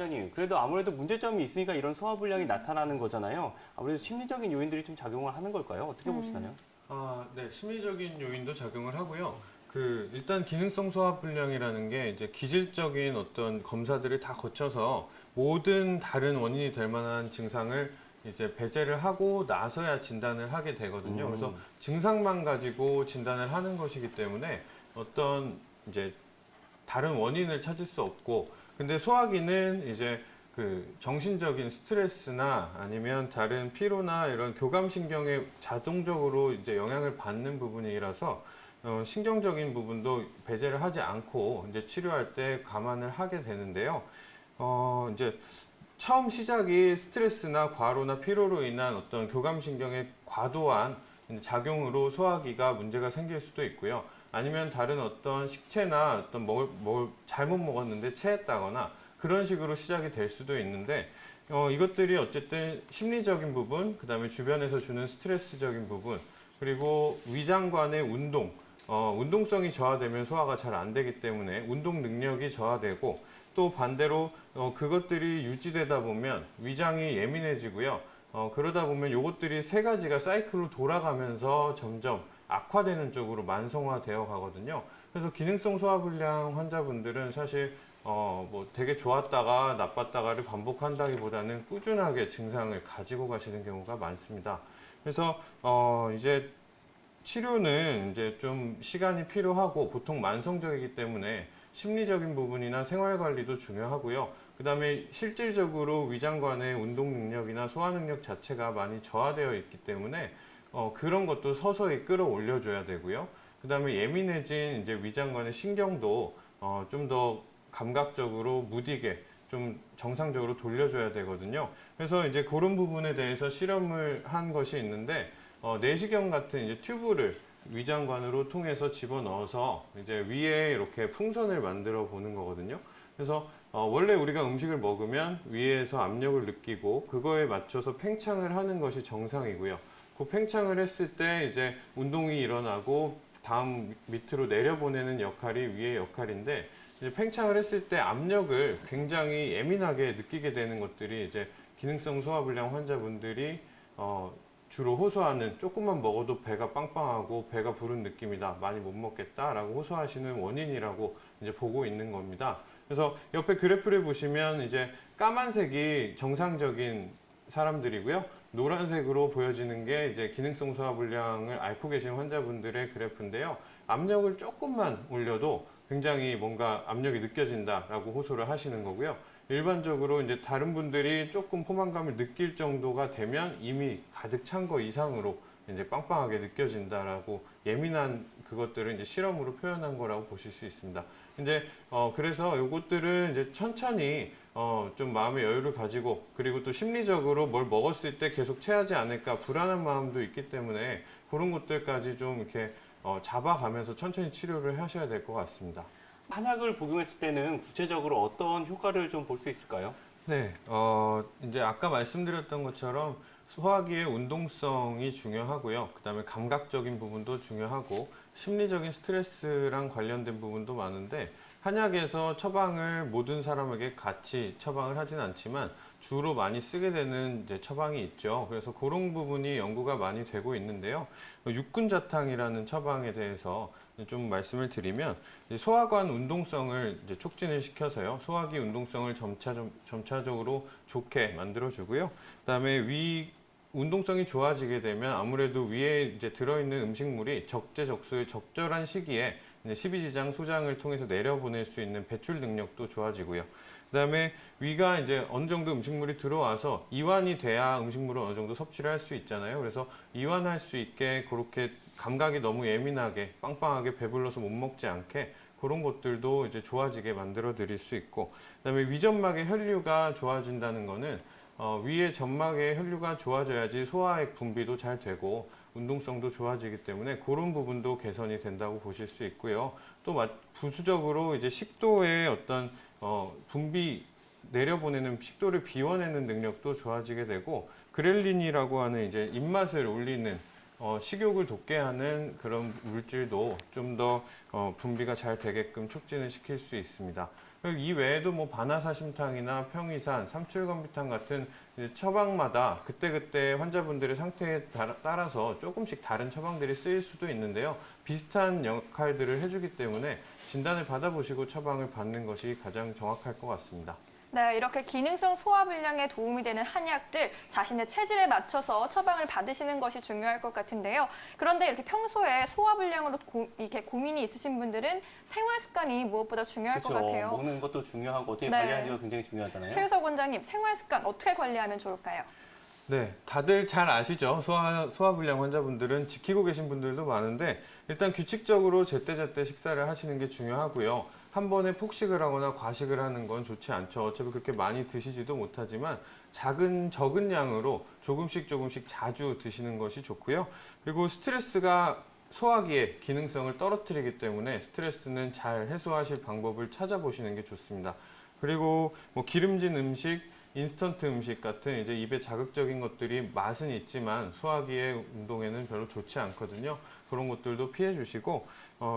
원장님, 그래도 아무래도 문제점이 있으니까 이런 소화불량이 나타나는 거잖아요. 아무래도 심리적인 요인들이 좀 작용을 하는 걸까요? 어떻게 보시나요? 네, 심리적인 요인도 작용을 하고요. 일단 기능성 소화불량이라는 게 이제 기질적인 어떤 검사들을 다 거쳐서 모든 다른 원인이 될 만한 증상을 이제 배제를 하고 나서야 진단을 하게 되거든요. 그래서 증상만 가지고 진단을 하는 것이기 때문에 어떤 이제 다른 원인을 찾을 수 없고, 근데 소화기는 이제 정신적인 스트레스나 아니면 다른 피로나 이런 교감신경에 자동적으로 이제 영향을 받는 부분이라서 신경적인 부분도 배제를 하지 않고 이제 치료할 때 감안을 하게 되는데요. 이제 처음 시작이 스트레스나 과로나 피로로 인한 어떤 교감신경의 과도한 작용으로 소화기가 문제가 생길 수도 있고요. 아니면 다른 어떤 식체나 어떤 뭘 잘못 먹었는데 체했다거나 그런 식으로 시작이 될 수도 있는데, 이것들이 어쨌든 심리적인 부분, 그 다음에 주변에서 주는 스트레스적인 부분, 그리고 위장관의 운동성이 저하되면 소화가 잘 안 되기 때문에 운동 능력이 저하되고, 또 반대로 그것들이 유지되다 보면 위장이 예민해지고요. 그러다 보면 이것들이 세 가지가 사이클로 돌아가면서 점점 악화되는 쪽으로 만성화되어 가거든요. 그래서 기능성 소화불량 환자분들은 사실 뭐 되게 좋았다가 나빴다가를 반복한다기보다는 꾸준하게 증상을 가지고 가시는 경우가 많습니다. 그래서 이제 치료는 이제 좀 시간이 필요하고 보통 만성적이기 때문에 심리적인 부분이나 생활 관리도 중요하고요. 그 다음에 실질적으로 위장관의 운동 능력이나 소화 능력 자체가 많이 저하되어 있기 때문에 그런 것도 서서히 끌어올려 줘야 되고요. 그 다음에 예민해진 이제 위장관의 신경도 좀 더 감각적으로 무디게 좀 정상적으로 돌려줘야 되거든요. 그래서 이제 그런 부분에 대해서 실험을 한 것이 있는데, 내시경 같은 이제 튜브를 위장관으로 통해서 집어넣어서 이제 위에 이렇게 풍선을 만들어 보는 거거든요. 그래서 원래 우리가 음식을 먹으면 위에서 압력을 느끼고 그거에 맞춰서 팽창을 하는 것이 정상이고요. 그 팽창을 했을 때 이제 운동이 일어나고 다음 밑으로 내려보내는 역할이 위의 역할인데, 이제 팽창을 했을 때 압력을 굉장히 예민하게 느끼게 되는 것들이 이제 기능성 소화불량 환자분들이 주로 호소하는, 조금만 먹어도 배가 빵빵하고 배가 부른 느낌이다, 많이 못 먹겠다라고 호소하시는 원인이라고 이제 보고 있는 겁니다. 그래서 옆에 그래프를 보시면 이제 까만색이 정상적인 사람들이고요. 노란색으로 보여지는 게 이제 기능성 소화불량을 앓고 계신 환자분들의 그래프인데요. 압력을 조금만 올려도 굉장히 뭔가 압력이 느껴진다라고 호소를 하시는 거고요. 일반적으로 이제 다른 분들이 조금 포만감을 느낄 정도가 되면 이미 가득 찬 거 이상으로 이제 빵빵하게 느껴진다라고, 예민한 그것들을 이제 실험으로 표현한 거라고 보실 수 있습니다. 이제 그래서 이것들은 이제 천천히 좀 마음의 여유를 가지고, 그리고 또 심리적으로 뭘 먹었을 때 계속 체하지 않을까 불안한 마음도 있기 때문에 그런 것들까지 좀 이렇게 잡아가면서 천천히 치료를 하셔야 될 것 같습니다. 한약을 복용했을 때는 구체적으로 어떤 효과를 좀 볼 수 있을까요? 네, 이제 아까 말씀드렸던 것처럼 소화기의 운동성이 중요하고요. 그 다음에 감각적인 부분도 중요하고, 심리적인 스트레스랑 관련된 부분도 많은데, 한약에서 처방을 모든 사람에게 같이 처방을 하진 않지만 주로 많이 쓰게 되는 이제 처방이 있죠. 그래서 그런 부분이 연구가 많이 되고 있는데요. 육군자탕이라는 처방에 대해서 좀 말씀을 드리면, 소화관 운동성을 이제 촉진을 시켜서요, 소화기 운동성을 점차적으로 좋게 만들어주고요. 그다음에 위 운동성이 좋아지게 되면 아무래도 위에 이제 들어있는 음식물이 적재적소에 적절한 시기에 이제 십이지장 소장을 통해서 내려보낼 수 있는 배출 능력도 좋아지고요. 그다음에 위가 이제 어느 정도 음식물이 들어와서 이완이 돼야 음식물을 어느 정도 섭취를 할 수 있잖아요. 그래서 이완할 수 있게 그렇게 감각이 너무 예민하게 빵빵하게 배불러서 못 먹지 않게 그런 것들도 이제 좋아지게 만들어 드릴 수 있고, 그다음에 위점막의 혈류가 좋아진다는 거는 위의 점막의 혈류가 좋아져야지 소화액 분비도 잘 되고 운동성도 좋아지기 때문에 그런 부분도 개선이 된다고 보실 수 있고요. 또 부수적으로 이제 식도의 어떤 분비, 내려보내는 식도를 비워내는 능력도 좋아지게 되고, 그렐린이라고 하는 이제 입맛을 올리는 식욕을 돋게 하는 그런 물질도 좀 더 분비가 잘 되게끔 촉진을 시킬 수 있습니다. 그리고 이 외에도 뭐 바나사심탕이나 평이산, 삼출건비탕 같은 이제 처방마다 그때그때 환자분들의 상태에 따라서 조금씩 다른 처방들이 쓰일 수도 있는데요. 비슷한 역할들을 해주기 때문에 진단을 받아보시고 처방을 받는 것이 가장 정확할 것 같습니다. 네, 이렇게 기능성 소화불량에 도움이 되는 한약들 자신의 체질에 맞춰서 처방을 받으시는 것이 중요할 것 같은데요. 그런데 이렇게 평소에 소화불량으로 이렇게 고민이 있으신 분들은 생활 습관이 무엇보다 중요할 것 같아요. 먹는 것도 중요하고 어떻게 네. 관리하는지가 굉장히 중요하잖아요. 최우석 원장님, 생활 습관 어떻게 관리하면 좋을까요? 네, 다들 잘 아시죠? 소화불량 환자분들은 지키고 계신 분들도 많은데 일단 규칙적으로 제때제때 식사를 하시는 게 중요하고요. 한 번에 폭식을 하거나 과식을 하는 건 좋지 않죠. 어차피 그렇게 많이 드시지도 못하지만 적은 양으로 조금씩 자주 드시는 것이 좋고요. 그리고 스트레스가 소화기의 기능성을 떨어뜨리기 때문에 스트레스는 잘 해소하실 방법을 찾아보시는 게 좋습니다. 그리고 뭐 기름진 음식, 인스턴트 음식 같은 이제 입에 자극적인 것들이 맛은 있지만 소화기의 운동에는 별로 좋지 않거든요. 그런 것들도 피해 주시고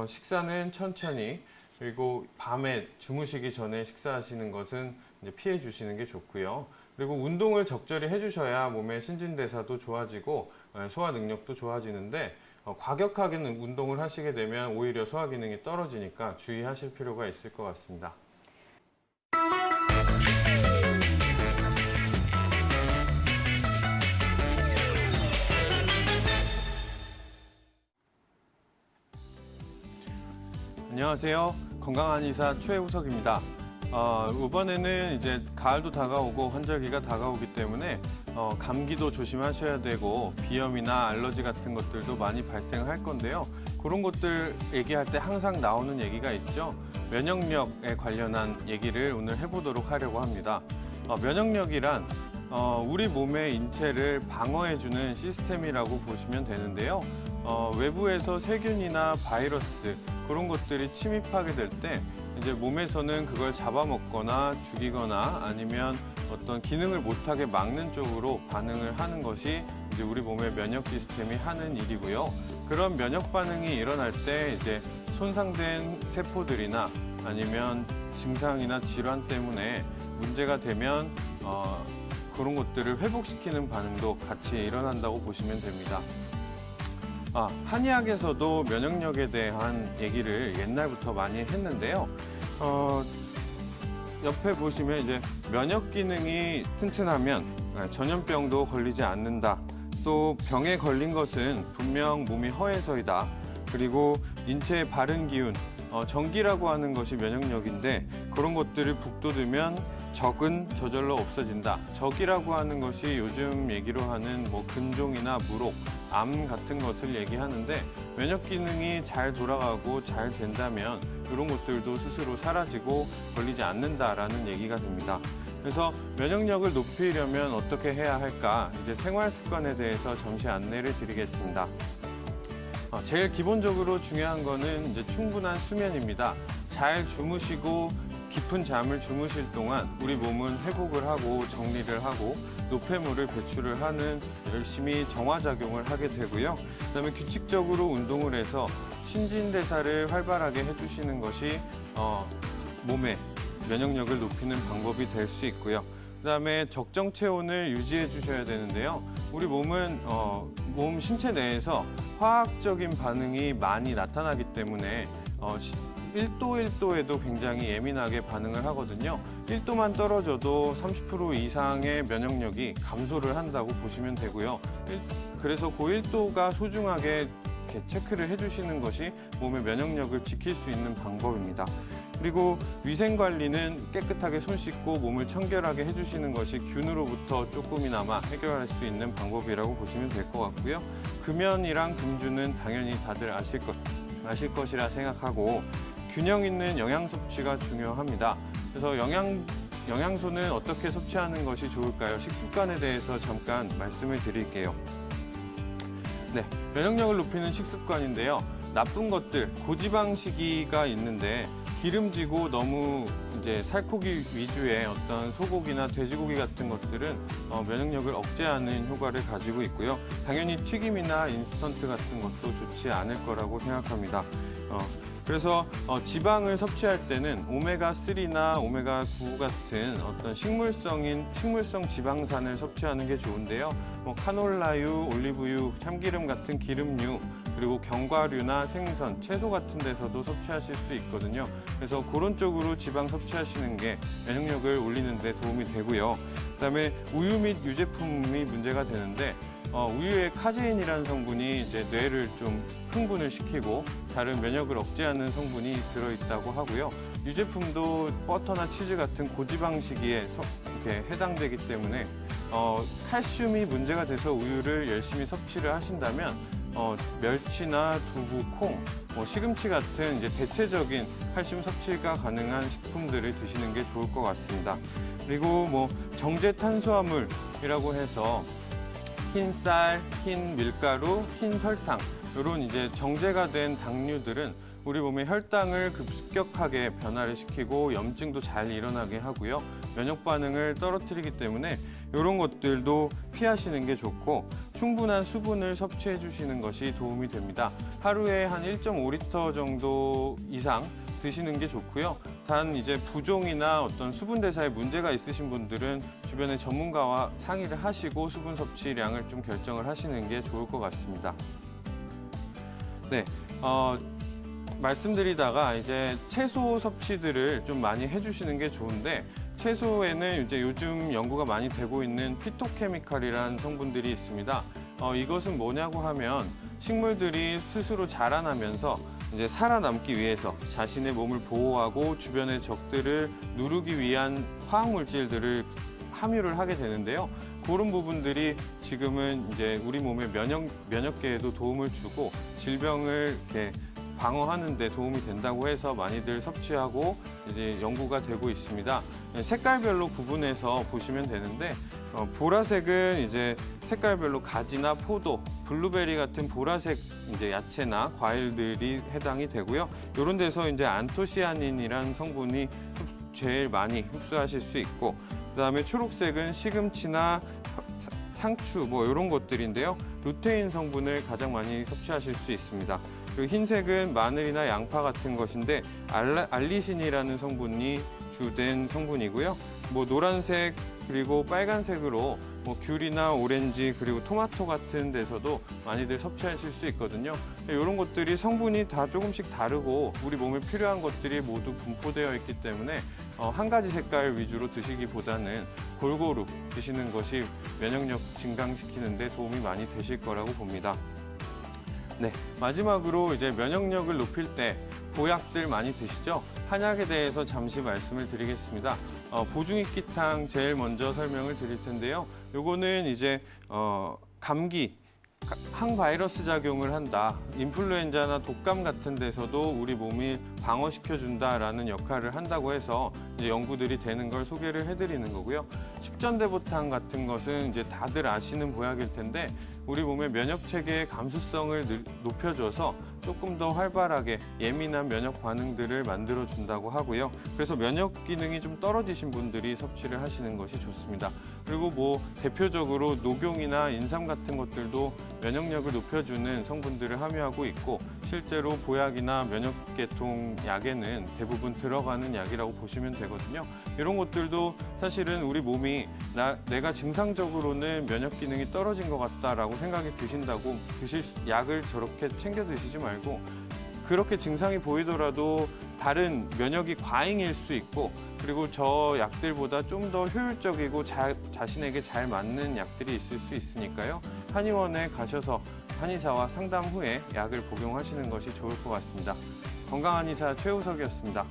식사는 천천히, 그리고 밤에 주무시기 전에 식사하시는 것은 이제 피해 주시는 게 좋고요. 그리고 운동을 적절히 해주셔야 몸의 신진대사도 좋아지고 소화 능력도 좋아지는데 과격하게 운동을 하시게 되면 오히려 소화 기능이 떨어지니까 주의하실 필요가 있을 것 같습니다. 안녕하세요. 건강한 의사 최우석입니다. 이번에는 이제 가을도 다가오고 환절기가 다가오기 때문에 감기도 조심하셔야 되고 비염이나 알러지 같은 것들도 많이 발생할 건데요. 그런 것들 얘기할 때 항상 나오는 얘기가 있죠. 면역력에 관련한 얘기를 오늘 해보도록 하려고 합니다. 면역력이란 우리 몸의 인체를 방어해주는 시스템이라고 보시면 되는데요. 외부에서 세균이나 바이러스 그런 것들이 침입하게 될 때 이제 몸에서는 그걸 잡아먹거나 죽이거나 아니면 어떤 기능을 못하게 막는 쪽으로 반응을 하는 것이 이제 우리 몸의 면역 시스템이 하는 일이고요. 그런 면역 반응이 일어날 때 이제 손상된 세포들이나 아니면 증상이나 질환 때문에 문제가 되면 그런 것들을 회복시키는 반응도 같이 일어난다고 보시면 됩니다. 한의학에서도 면역력에 대한 얘기를 옛날부터 많이 했는데요. 옆에 보시면 이제 면역 기능이 튼튼하면 전염병도 걸리지 않는다. 또 병에 걸린 것은 분명 몸이 허해서이다. 그리고 인체의 바른 기운, 정기라고 하는 것이 면역력인데 그런 것들을 북돋으면 적은 저절로 없어진다. 적이라고 하는 것이 요즘 얘기로 하는 뭐 근종이나 무록, 암 같은 것을 얘기하는데 면역 기능이 잘 돌아가고 잘 된다면 이런 것들도 스스로 사라지고 걸리지 않는다라는 얘기가 됩니다. 그래서 면역력을 높이려면 어떻게 해야 할까? 이제 생활 습관에 대해서 잠시 안내를 드리겠습니다. 제일 기본적으로 중요한 거는 이제 충분한 수면입니다. 잘 주무시고 깊은 잠을 주무실 동안 우리 몸은 회복을 하고 정리를 하고 노폐물을 배출을 하는 열심히 정화작용을 하게 되고요. 그다음에 규칙적으로 운동을 해서 신진대사를 활발하게 해주시는 것이 몸의 면역력을 높이는 방법이 될 수 있고요. 그다음에 적정 체온을 유지해 주셔야 되는데요. 우리 몸은 몸 신체 내에서 화학적인 반응이 많이 나타나기 때문에 1도에도 굉장히 예민하게 반응을 하거든요. 1도만 떨어져도 30% 이상의 면역력이 감소를 한다고 보시면 되고요. 그래서 그 1도가 소중하게 이렇게 체크를 해주시는 것이 몸의 면역력을 지킬 수 있는 방법입니다. 그리고 위생관리는 깨끗하게 손 씻고 몸을 청결하게 해주시는 것이 균으로부터 조금이나마 해결할 수 있는 방법이라고 보시면 될 것 같고요. 금연이랑 금주는 당연히 다들 아실 것이라 생각하고 균형 있는 영양 섭취가 중요합니다. 그래서 영양소는 어떻게 섭취하는 것이 좋을까요? 식습관에 대해서 잠깐 말씀을 드릴게요. 네, 면역력을 높이는 식습관인데요. 나쁜 것들, 고지방식이가 있는데 기름지고 너무 이제 살코기 위주의 어떤 소고기나 돼지고기 같은 것들은 면역력을 억제하는 효과를 가지고 있고요. 당연히 튀김이나 인스턴트 같은 것도 좋지 않을 거라고 생각합니다. 그래서 지방을 섭취할 때는 오메가3나 오메가9 같은 어떤 식물성 지방산을 섭취하는 게 좋은데요. 카놀라유, 올리브유, 참기름 같은 기름류, 그리고 견과류나 생선, 채소 같은 데서도 섭취하실 수 있거든요. 그래서 그런 쪽으로 지방 섭취하시는 게 면역력을 올리는 데 도움이 되고요. 그다음에 우유 및 유제품이 문제가 되는데 우유에 카제인이라는 성분이 이제 뇌를 좀 흥분을 시키고 다른 면역을 억제하는 성분이 들어있다고 하고요. 유제품도 버터나 치즈 같은 고지방식에 이렇게 해당되기 때문에 칼슘이 문제가 돼서 우유를 열심히 섭취를 하신다면 멸치나 두부, 콩, 시금치 같은 이제 대체적인 칼슘 섭취가 가능한 식품들을 드시는 게 좋을 것 같습니다. 그리고 정제 탄수화물이라고 해서 흰 쌀, 흰 밀가루, 흰 설탕 이런 이제 정제가 된 당류들은 우리 몸의 혈당을 급격하게 변화를 시키고 염증도 잘 일어나게 하고요. 면역 반응을 떨어뜨리기 때문에 이런 것들도 피하시는 게 좋고 충분한 수분을 섭취해 주시는 것이 도움이 됩니다. 하루에 한 1.5리터 정도 이상 드시는 게 좋고요. 단 이제 부종이나 어떤 수분 대사에 문제가 있으신 분들은 주변의 전문가와 상의를 하시고 수분 섭취량을 좀 결정을 하시는 게 좋을 것 같습니다. 네, 말씀드리다가 이제 채소 섭취들을 좀 많이 해주시는 게 좋은데 채소에는 이제 요즘 연구가 많이 되고 있는 피토케미칼이라는 성분들이 있습니다. 이것은 뭐냐고 하면 식물들이 스스로 자라나면서 이제 살아남기 위해서 자신의 몸을 보호하고 주변의 적들을 누르기 위한 화학 물질들을 함유를 하게 되는데요. 그런 부분들이 지금은 이제 우리 몸의 면역계에도 도움을 주고 질병을 이렇게 방어하는 데 도움이 된다고 해서 많이들 섭취하고 이제 연구가 되고 있습니다. 색깔별로 구분해서 보시면 되는데 보라색은 이제 색깔별로 가지나 포도, 블루베리 같은 보라색 이제 야채나 과일들이 해당이 되고요. 이런 데서 이제 안토시아닌이라는 성분이 제일 많이 흡수하실 수 있고, 그다음에 초록색은 시금치나 상추 이런 것들인데요. 루테인 성분을 가장 많이 섭취하실 수 있습니다. 그리고 흰색은 마늘이나 양파 같은 것인데 알리신이라는 성분이 주된 성분이고요. 노란색 그리고 빨간색으로 귤이나 오렌지 그리고 토마토 같은 데서도 많이들 섭취하실 수 있거든요. 이런 것들이 성분이 다 조금씩 다르고 우리 몸에 필요한 것들이 모두 분포되어 있기 때문에 한 가지 색깔 위주로 드시기보다는 골고루 드시는 것이 면역력 증강시키는 데 도움이 많이 되실 거라고 봅니다. 네, 마지막으로 이제 면역력을 높일 때 보약들 많이 드시죠? 한약에 대해서 잠시 말씀을 드리겠습니다. 보중익기탕 제일 먼저 설명을 드릴 텐데요. 요거는 이제 감기, 항바이러스 작용을 한다. 인플루엔자나 독감 같은 데서도 우리 몸이 방어시켜준다라는 역할을 한다고 해서 이제 연구들이 되는 걸 소개를 해드리는 거고요. 십전대보탕 같은 것은 이제 다들 아시는 보약일 텐데 우리 몸의 면역 체계의 감수성을 높여줘서 조금 더 활발하게 예민한 면역 반응들을 만들어 준다고 하고요. 그래서 면역 기능이 좀 떨어지신 분들이 섭취를 하시는 것이 좋습니다. 그리고 대표적으로 녹용이나 인삼 같은 것들도 면역력을 높여주는 성분들을 함유하고 있고 실제로 보약이나 면역계통 약에는 대부분 들어가는 약이라고 보시면 되거든요. 이런 것들도 사실은 우리 몸이 내가 증상적으로는 면역 기능이 떨어진 것 같다라고 생각이 드신다고 약을 저렇게 챙겨 드시지 말고 그렇게 증상이 보이더라도 다른 면역이 과잉일 수 있고 그리고 저 약들보다 좀 더 효율적이고 자신에게 잘 맞는 약들이 있을 수 있으니까요. 한의원에 가셔서 한의사와 상담 후에 약을 복용하시는 것이 좋을 것 같습니다. 건강한 의사 최우석이었습니다.